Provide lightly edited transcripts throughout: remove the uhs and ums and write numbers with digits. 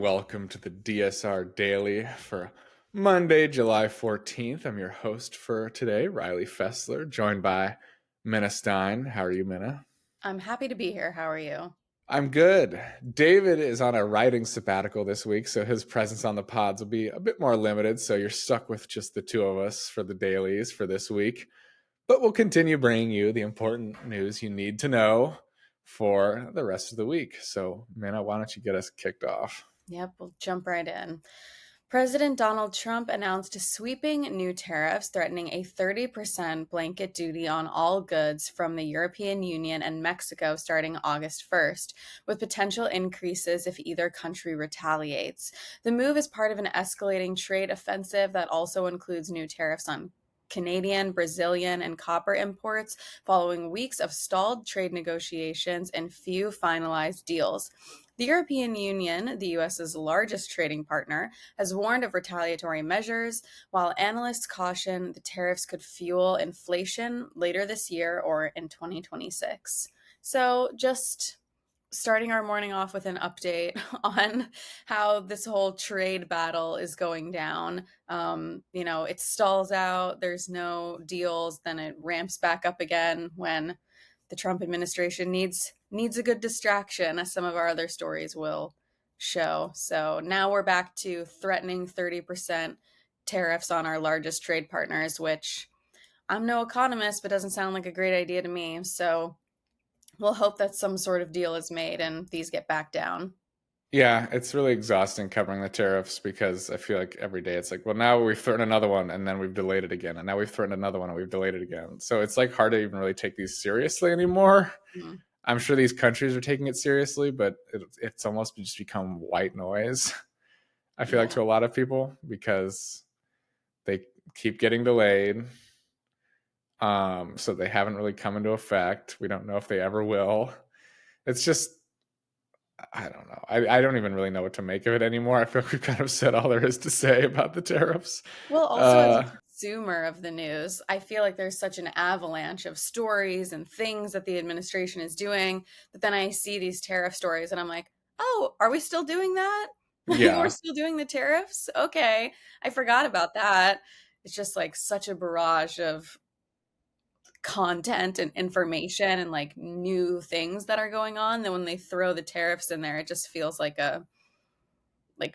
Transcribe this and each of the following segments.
welcome to the DSR Daily for Monday, July 14th. I'm your host for today, Riley Fessler, joined by Minna Stein. How are you, Minna? I'm happy to be here. How are you? I'm good. David is on a writing sabbatical this week, so his presence on the pods will be a bit more limited, so you're stuck with just the two of us for the dailies for this week. But we'll continue bringing you the important news you need to know for the rest of the week. So, Minna, why don't you get us kicked off? Yep, we'll jump right in. President Donald Trump announced sweeping new tariffs threatening a 30% blanket duty on all goods from the European Union and Mexico starting August 1st, with potential increases if either country retaliates. The move is part of an escalating trade offensive that also includes new tariffs on Canadian, Brazilian, and copper imports following weeks of stalled trade negotiations and few finalized deals. The European Union, the US's largest trading partner, has warned of retaliatory measures, while analysts caution the tariffs could fuel inflation later this year or in 2026. So, just starting our morning off with an update on how this whole trade battle is going down. It stalls out, there's no deals, then it ramps back up again when the Trump administration needs a good distraction, as some of our other stories will show. So now we're back to threatening 30% tariffs on our largest trade partners, which I'm no economist, but doesn't sound like a great idea to me. So we'll hope that some sort of deal is made and these get back down. Yeah, it's really exhausting covering the tariffs because I feel like every day it's like, well, now we've threatened another one and then we've delayed it again. And now we've threatened another one and we've delayed it again. So it's like hard to even really take these seriously anymore. Mhm. I'm sure these countries are taking it seriously, but it's almost just become white noise, I feel like, Yeah. to a lot of people because they keep getting delayed. So they haven't really come into effect. We don't know if they ever will. It's just, I don't know. I don't even really know what to make of it anymore. I feel like we've kind of said all there is to say about the tariffs. Well, also as a Uh, consumer of the news, I feel like there's such an avalanche of stories and things that the administration is doing that then I see these tariff stories and I'm like, oh, are we still doing that? Like, we're yeah, still doing the tariffs? Okay. I forgot about that. It's just like such a barrage of content and information and like new things that are going on. Then when they throw the tariffs in there, it just feels like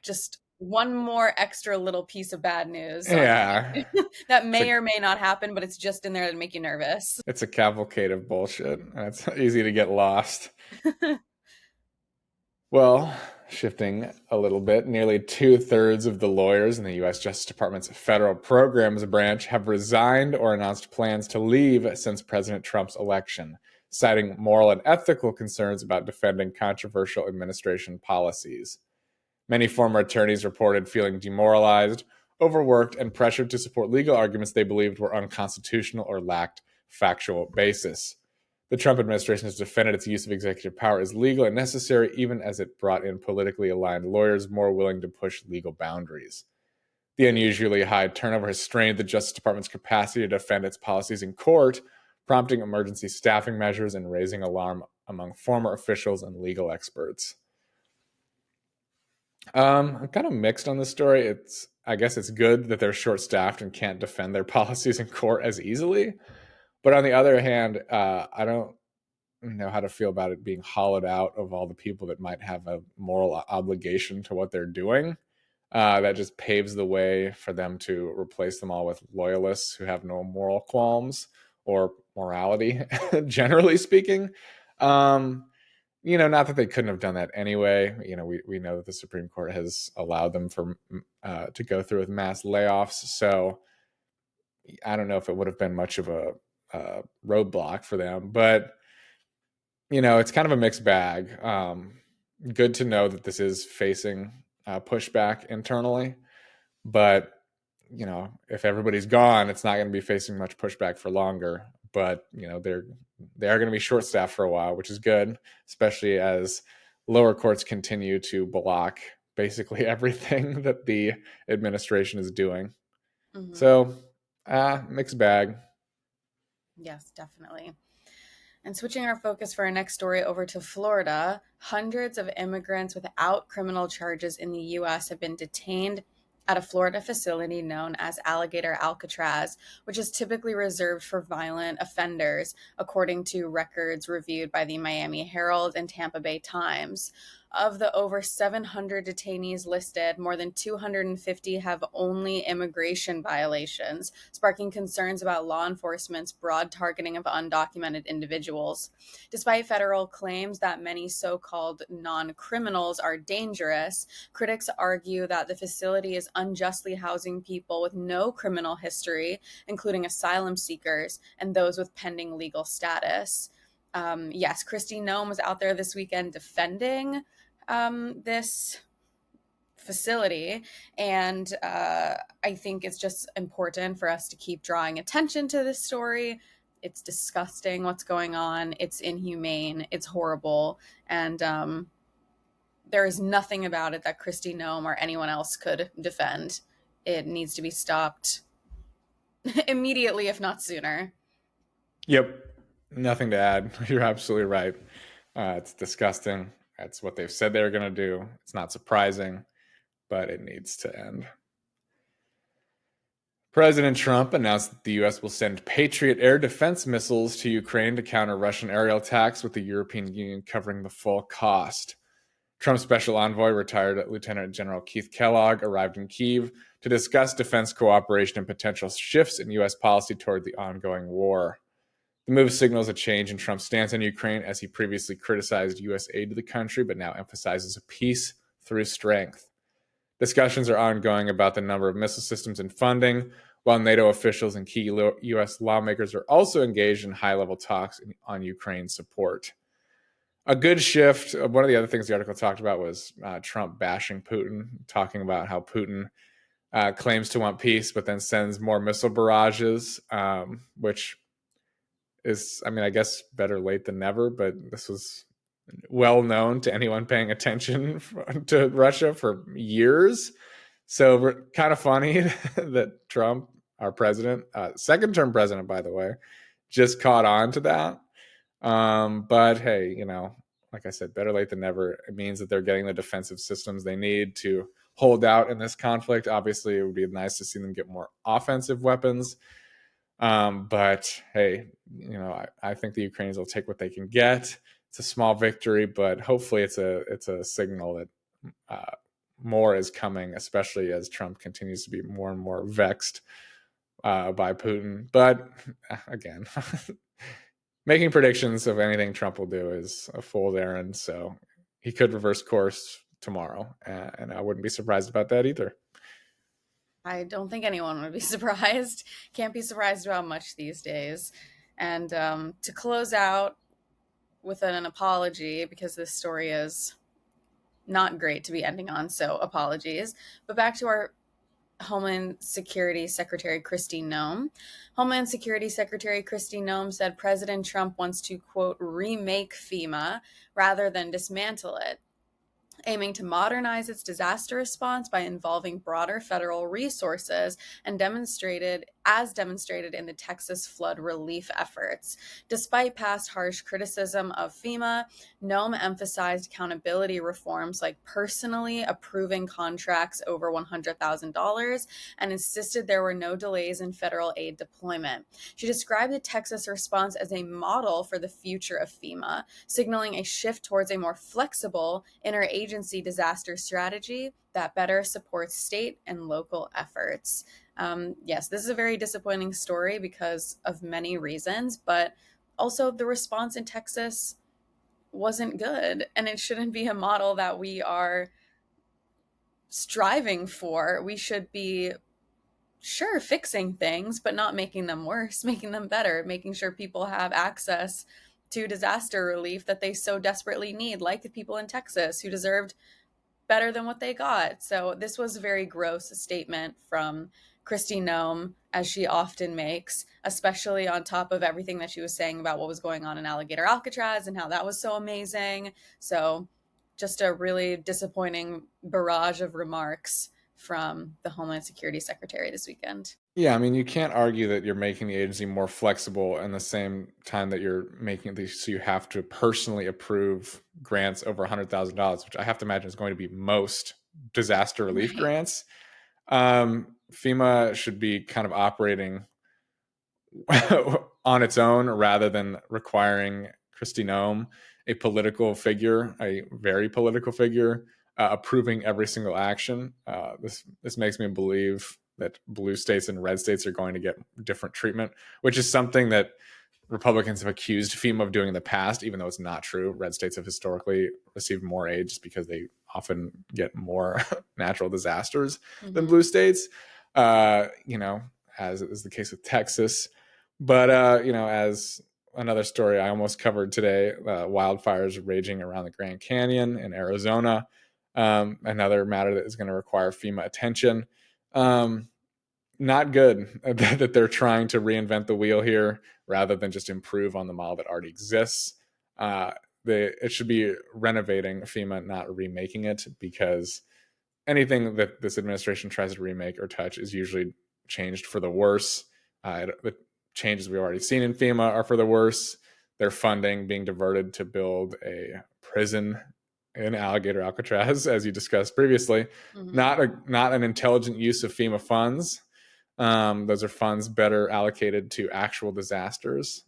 just one more extra little piece of bad news on yeah. that It's may a or may not happen, but it's just in there to make you nervous. it's a cavalcade of bullshit, and it's easy to get lost. Well, shifting a little bit, nearly two-thirds of the lawyers in the U.S. Justice Department's federal programs branch have resigned or announced plans to leave since President Trump's election, citing moral and ethical concerns about defending controversial administration policies. Many former attorneys reported feeling demoralized, overworked, and pressured to support legal arguments they believed were unconstitutional or lacked factual basis. The Trump administration has defended its use of executive power as legal and necessary, even as it brought in politically aligned lawyers more willing to push legal boundaries. The unusually high turnover has strained the Justice Department's capacity to defend its policies in court, prompting emergency staffing measures and raising alarm among former officials and legal experts. I'm kind of mixed on this story. I guess it's good that they're short staffed and can't defend their policies in court as easily. But on the other hand, I don't know how to feel about it being hollowed out of all the people that might have a moral obligation to what they're doing. That just paves the way for them to replace them all with loyalists who have no moral qualms or morality, generally speaking. Um, not that they couldn't have done that anyway. We know that the Supreme Court has allowed them to go through with mass layoffs. So I don't know if it would have been much of a roadblock for them, but it's kind of a mixed bag. Good to know that this is facing pushback internally, but if everybody's gone, it's not going to be facing much pushback for longer. But they are going to be short staffed for a while, which is good, especially as lower courts continue to block basically everything that the administration is doing. Mhm. So, mixed bag. Yes, definitely. And switching our focus for our next story over to Florida, hundreds of immigrants without criminal charges in the U.S. have been detained at a Florida facility known as Alligator Alcatraz, which is typically reserved for violent offenders, according to records reviewed by the Miami Herald and Tampa Bay Times. Of the over 700 detainees listed, more than 250 have only immigration violations, sparking concerns about law enforcement's broad targeting of undocumented individuals. Despite federal claims that many so-called non-criminals are dangerous, critics argue that the facility is unjustly housing people with no criminal history, including asylum seekers and those with pending legal status. Yes, Kristi Noem was out there this weekend defending this facility, and I think it's just important for us to keep drawing attention to this story. It's disgusting what's going on. It's inhumane. It's horrible. And there is nothing about it that Kristi Noem or anyone else could defend. It needs to be stopped immediately, if not sooner. Yep. Nothing to add. You're absolutely right. It's disgusting. That's what they've said they're going to do. It's not surprising, but it needs to end. President Trump announced that the U.S. will send Patriot air defense missiles to Ukraine to counter Russian aerial attacks, with the European Union covering the full cost. Trump's special envoy, retired Lieutenant General Keith Kellogg, arrived in Kyiv to discuss defense cooperation and potential shifts in U.S. policy toward the ongoing war. The move signals a change in Trump's stance on Ukraine, as he previously criticized U.S. aid to the country, but now emphasizes a peace through strength. Discussions are ongoing about the number of missile systems and funding, while NATO officials and key U.S. lawmakers are also engaged in high-level talks on Ukraine support. A good shift. One of the other things the article talked about was Trump bashing Putin, talking about how Putin claims to want peace, but then sends more missile barrages, which is, I mean, I guess better late than never, but this was well known to anyone paying attention to Russia for years. So kind of funny that Trump, our president, second term president, by the way, just caught on to that. But hey, you know, like I said, better late than never. It means that they're getting the defensive systems they need to hold out in this conflict. Obviously, it would be nice to see them get more offensive weapons. But hey, you know, I think the Ukrainians will take what they can get. It's a small victory, but hopefully it's a signal that more is coming, especially as Trump continues to be more and more vexed by Putin. But again, making predictions of anything Trump will do is a fool's errand. So he could reverse course tomorrow, and I wouldn't be surprised about that either. I don't think anyone would be surprised. Can't be surprised about much these days. And to close out with an apology, because this story is not great to be ending on, so apologies. But back to our Homeland Security Secretary Kristi Noem. Homeland Security Secretary Kristi Noem said President Trump wants to, quote, remake FEMA rather than dismantle it, aiming to modernize its disaster response by involving broader federal resources and demonstrated in the Texas flood relief efforts. Despite past harsh criticism of FEMA, Noem emphasized accountability reforms like personally approving contracts over $100,000 and insisted there were no delays in federal aid deployment. She described the Texas response as a model for the future of FEMA, signaling a shift towards a more flexible interagency disaster strategy that better supports state and local efforts. Yes, this is a very disappointing story because of many reasons, but also the response in Texas wasn't good, and it shouldn't be a model that we are striving for. We should be, sure, fixing things, but not making them worse, making them better, making sure people have access to disaster relief that they so desperately need, like the people in Texas who deserved better than what they got. So this was a very gross statement from Kristi Noem, as she often makes, especially on top of everything that she was saying about what was going on in Alligator Alcatraz and how that was so amazing. So just a really disappointing barrage of remarks from the Homeland Security Secretary this weekend. Yeah, I mean, you can't argue that you're making the agency more flexible in the same time that you're making it so you have to personally approve grants over $100,000, which I have to imagine is going to be most disaster relief Right. grants. FEMA should be kind of operating on its own rather than requiring Kristi Noem, a political figure, a very political figure, approving every single action. This makes me believe that blue states and red states are going to get different treatment, which is something that Republicans have accused FEMA of doing in the past, even though it's not true. Red states have historically received more aid just because they often get more natural disasters than blue states. As is the case with Texas. But as another story I almost covered today, wildfires raging around the Grand Canyon in Arizona. Another matter that is going to require FEMA attention. Not good that they're trying to reinvent the wheel here rather than just improve on the model that already exists. It should be renovating FEMA, not remaking it, because anything that this administration tries to remake or touch is usually changed for the worse. The changes we've already seen in FEMA are for the worse. Their funding being diverted to build a prison in Alligator Alcatraz, as you discussed previously. Not an intelligent use of FEMA funds. Those are funds better allocated to actual disasters,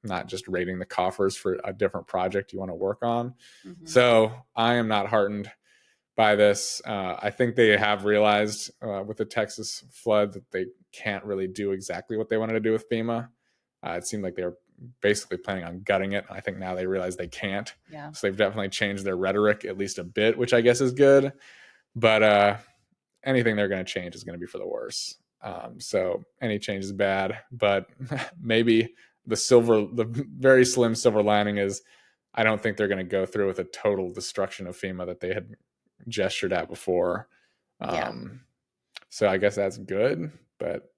not just raiding the coffers for a different project you want to work on. So I am not heartened by this. I think they have realized with the Texas flood that they can't really do exactly what they wanted to do with FEMA. It seemed like they were basically planning on gutting it. I think now they realize they can't. Yeah. So they've definitely changed their rhetoric at least a bit, which I guess is good. But anything they're going to change is going to be for the worse. So any change is bad, but maybe the very slim silver lining is I don't think they're going to go through with a total destruction of FEMA that they had gestured at before. So I guess that's good, but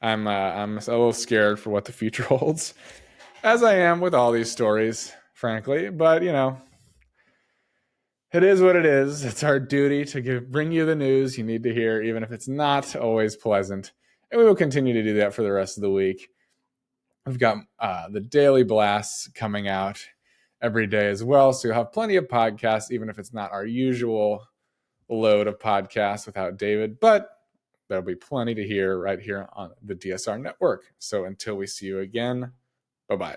I'm a little scared for what the future holds, as I am with all these stories, frankly. But it is what it is. It's our duty to bring you the news you need to hear, even if it's not always pleasant. And we will continue to do that for the rest of the week. We've got the daily blasts coming out every day as well. So you'll have plenty of podcasts, even if it's not our usual load of podcasts without David. But there'll be plenty to hear right here on the DSR network. So until we see you again, bye-bye.